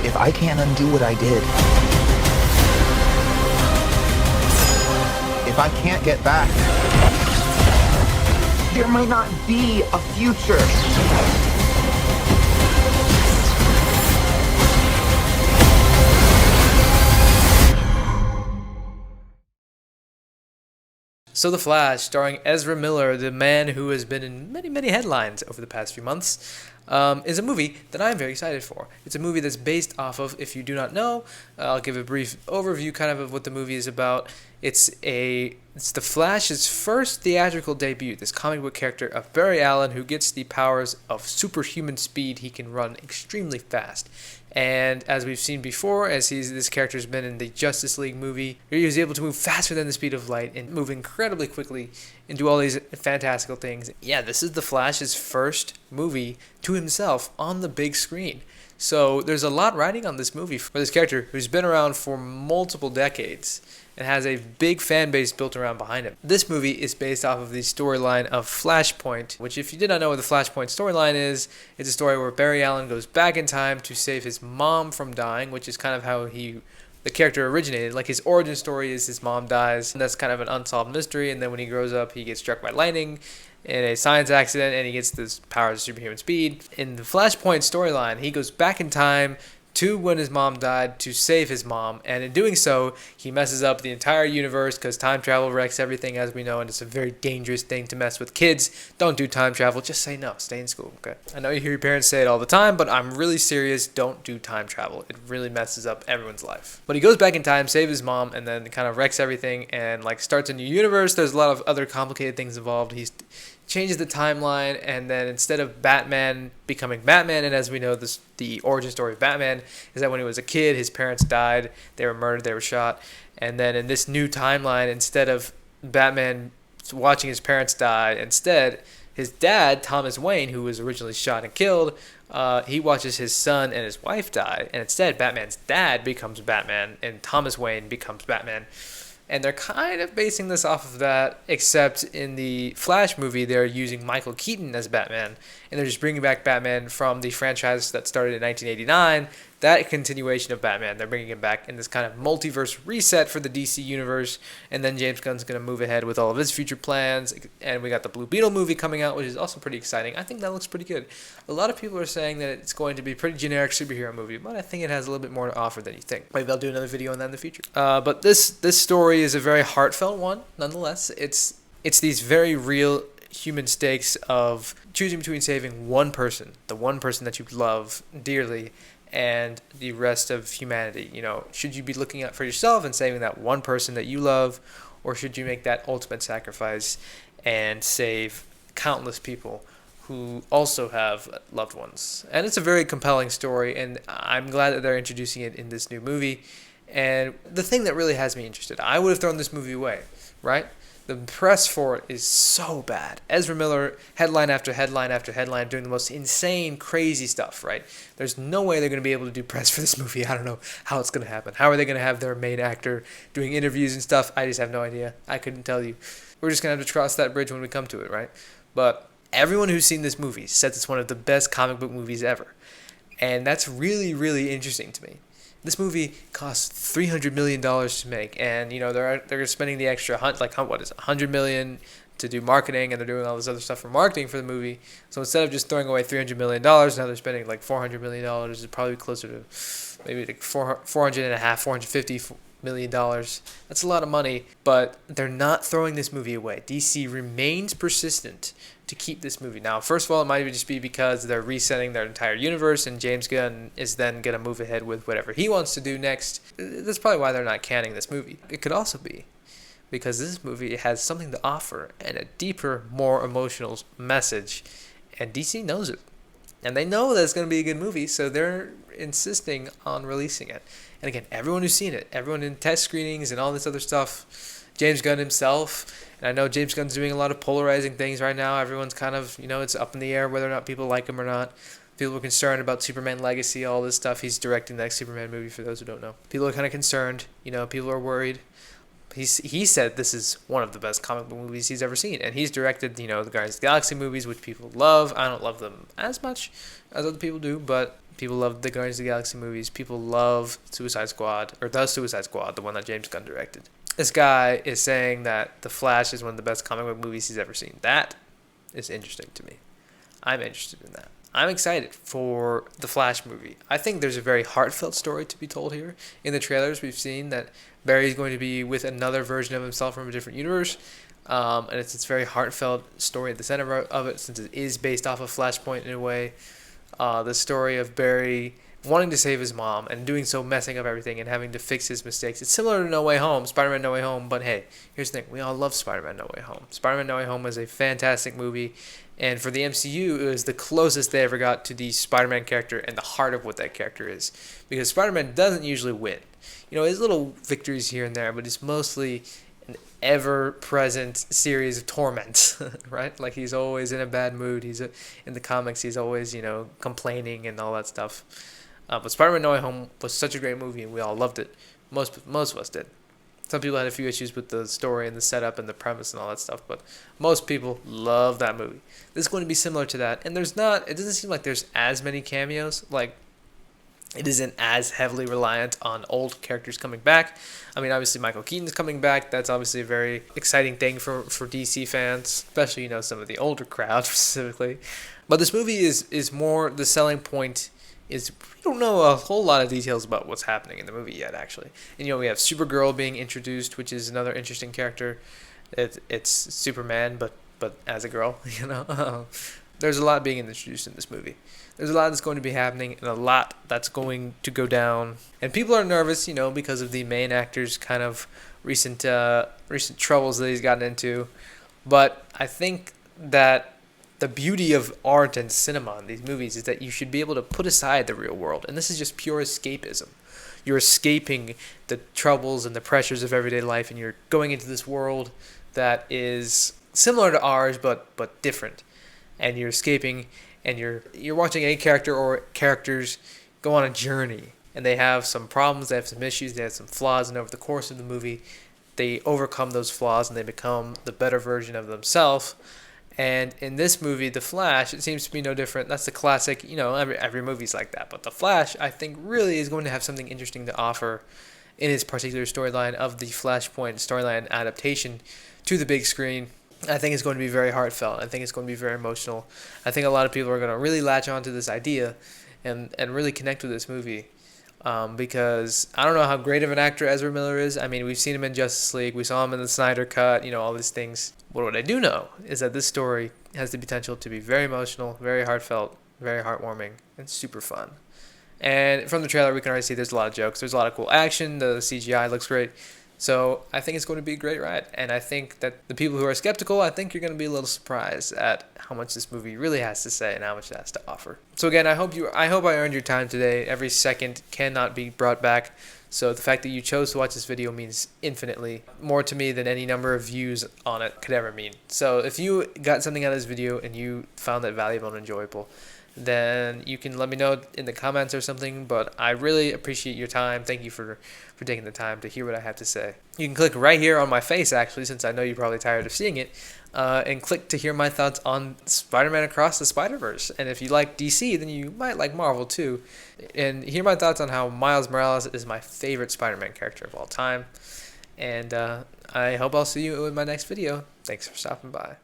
If I can't undo what I did, if I can't get back, there might not be a future. So The Flash, starring Ezra Miller, the man who has been in many, many headlines over the past few months, is a movie that I'm very excited for. It's a movie that's based off of, if you do not know, I'll give a brief overview kind of what the movie is about. It's The Flash's first theatrical debut, this comic book character of Barry Allen, who gets the powers of superhuman speed. He can run extremely fast. And as we've seen before, as this character's been in the Justice League movie, he was able to move faster than the speed of light and move incredibly quickly and do all these fantastical things. Yeah, this is The Flash's first movie to himself on the big screen. So there's a lot riding on this movie for this character who's been around for multiple decades and has a big fan base built around behind him. This movie is based off of the storyline of Flashpoint, which, if you did not know what the Flashpoint storyline is, it's a story where Barry Allen goes back in time to save his mom from dying, which is kind of how the character originated. Like, his origin story is his mom dies, and that's kind of an unsolved mystery, and then when he grows up, he gets struck by lightning in a science accident, and he gets this powers of superhuman speed. In the Flashpoint storyline, he goes back in time to when his mom died to save his mom, and in doing so, he messes up the entire universe because time travel wrecks everything, as we know, and it's a very dangerous thing to mess with. Kids, don't do time travel. Just say no. Stay in school, okay? I know you hear your parents say it all the time, but I'm really serious. Don't do time travel. It really messes up everyone's life. But he goes back in time, saves his mom, and then kind of wrecks everything and starts a new universe. There's a lot of other complicated things involved. He changes the timeline, and then instead of Batman becoming Batman, and as we know, the origin story of Batman is that when he was a kid, his parents died, they were murdered, they were shot, and then in this new timeline, instead of Batman watching his parents die, instead his dad, Thomas Wayne, who was originally shot and killed, he watches his son and his wife die, and instead Batman's dad becomes Batman and Thomas Wayne becomes Batman. And they're kind of basing this off of that, except in the Flash movie, they're using Michael Keaton as Batman. And they're just bringing back Batman from the franchise that started in 1989. That continuation of Batman, they're bringing him back in this kind of multiverse reset for the DC universe. And then James Gunn's going to move ahead with all of his future plans. And we got the Blue Beetle movie coming out, which is also pretty exciting. I think that looks pretty good. A lot of people are saying that it's going to be a pretty generic superhero movie, but I think it has a little bit more to offer than you think. Maybe I'll do another video on that in the future. But this story is a very heartfelt one, nonetheless. It's these very real human stakes of choosing between saving one person, the one person that you love dearly, and the rest of humanity. You know, should you be looking out for yourself and saving that one person that you love, or should you make that ultimate sacrifice and save countless people who also have loved ones? And it's a very compelling story, and I'm glad that they're introducing it in this new movie. And the thing that really has me interested, I would have thrown this movie away, right? The press for it is so bad. Ezra Miller, headline after headline after headline, doing the most insane, crazy stuff, right? There's no way they're going to be able to do press for this movie. I don't know how it's going to happen. How are they going to have their main actor doing interviews and stuff? I just have no idea. I couldn't tell you. We're just going to have to cross that bridge when we come to it, right? But everyone who's seen this movie says it's one of the best comic book movies ever. And that's really, really interesting to me. This movie cost $300 million to make, and you know they're spending the extra $100 million to do marketing, and they're doing all this other stuff for marketing for the movie. So instead of just throwing away $300 million, now they're spending like $400 million. It's probably closer to maybe like $450 million. That's a lot of money, but they're not throwing this movie away. DC remains persistent to keep this movie. Now, first of all, it might just be because they're resetting their entire universe, and James Gunn is then going to move ahead with whatever he wants to do next. That's probably why they're not canning this movie. It could also be because this movie has something to offer and a deeper, more emotional message, and DC knows it. And they know that it's going to be a good movie, so they're insisting on releasing it. And again, everyone who's seen it, everyone in test screenings and all this other stuff, James Gunn himself, and I know James Gunn's doing a lot of polarizing things right now. Everyone's kind of, it's up in the air whether or not people like him or not. People are concerned about Superman Legacy, all this stuff. He's directing the next Superman movie, for those who don't know. People are kind of concerned. People are worried. He said this is one of the best comic book movies he's ever seen, and he's directed the Guardians of the Galaxy movies, which people love. I don't love them as much as other people do, but people love the Guardians of the Galaxy movies. People love Suicide Squad, or the Suicide Squad, the one that James Gunn directed. This guy is saying that The Flash is one of the best comic book movies he's ever seen. That is interesting to me. I'm interested in that. I'm excited for the Flash movie. I think there's a very heartfelt story to be told here. In the trailers, we've seen that Barry's going to be with another version of himself from a different universe. And it's this very heartfelt story at the center of it, since it is based off of Flashpoint in a way. The story of Barry wanting to save his mom and doing so, messing up everything and having to fix his mistakes. It's similar to No Way Home, Spider-Man No Way Home, but hey, here's the thing. We all love Spider-Man No Way Home. Spider-Man No Way Home is a fantastic movie, and for the MCU, it was the closest they ever got to the Spider-Man character and the heart of what that character is. Because Spider-Man doesn't usually win. His little victories here and there, but it's mostly an ever-present series of torment, right? Like, he's always in a bad mood. In the comics, he's always, complaining and all that stuff. But Spider-Man No Way Home was such a great movie, and we all loved it. Most of us did. Some people had a few issues with the story and the setup and the premise and all that stuff, but most people love that movie. This is going to be similar to that, and it doesn't seem like there's as many cameos. Like, it isn't as heavily reliant on old characters coming back. I mean, obviously Michael Keaton's coming back. That's obviously a very exciting thing for DC fans, especially, some of the older crowd specifically. But this movie is more, the selling point is we don't know a whole lot of details about what's happening in the movie yet, actually. And, we have Supergirl being introduced, which is another interesting character. It's Superman, but as a girl, There's a lot being introduced in this movie. There's a lot that's going to be happening and a lot that's going to go down. And people are nervous, because of the main actor's kind of recent troubles that he's gotten into. But I think that the beauty of art and cinema in these movies is that you should be able to put aside the real world. And this is just pure escapism. You're escaping the troubles and the pressures of everyday life, and you're going into this world that is similar to ours but different. And you're escaping, and you're watching a character or characters go on a journey. And they have some problems, they have some issues, they have some flaws, and over the course of the movie, they overcome those flaws and they become the better version of themselves. And in this movie, The Flash, it seems to be no different. That's the classic, every movie's like that. But The Flash, I think, really is going to have something interesting to offer in his particular storyline of the Flashpoint storyline adaptation to the big screen. I think it's going to be very heartfelt. I think it's going to be very emotional. I think a lot of people are going to really latch on to this idea and really connect with this movie. Because I don't know how great of an actor Ezra Miller is. I mean, we've seen him in Justice League. We saw him in the Snyder Cut, all these things. But what I do know is that this story has the potential to be very emotional, very heartfelt, very heartwarming, and super fun. And from the trailer, we can already see there's a lot of jokes. There's a lot of cool action. The CGI looks great. So I think it's going to be a great ride. And I think that the people who are skeptical, I think you're going to be a little surprised at how much this movie really has to say and how much it has to offer. So again, I hope I earned your time today. Every second cannot be brought back. So the fact that you chose to watch this video means infinitely more to me than any number of views on it could ever mean. So if you got something out of this video and you found it valuable and enjoyable, then you can let me know in the comments or something. But I really appreciate your time. Thank you for taking the time to hear what I have to say. You can click right here on my face, actually, since I know you're probably tired of seeing it, and click to hear my thoughts on Spider-Man Across the Spider-Verse. And if you like DC, then you might like Marvel too. And hear my thoughts on how Miles Morales is my favorite Spider-Man character of all time. And I hope I'll see you in my next video. Thanks for stopping by.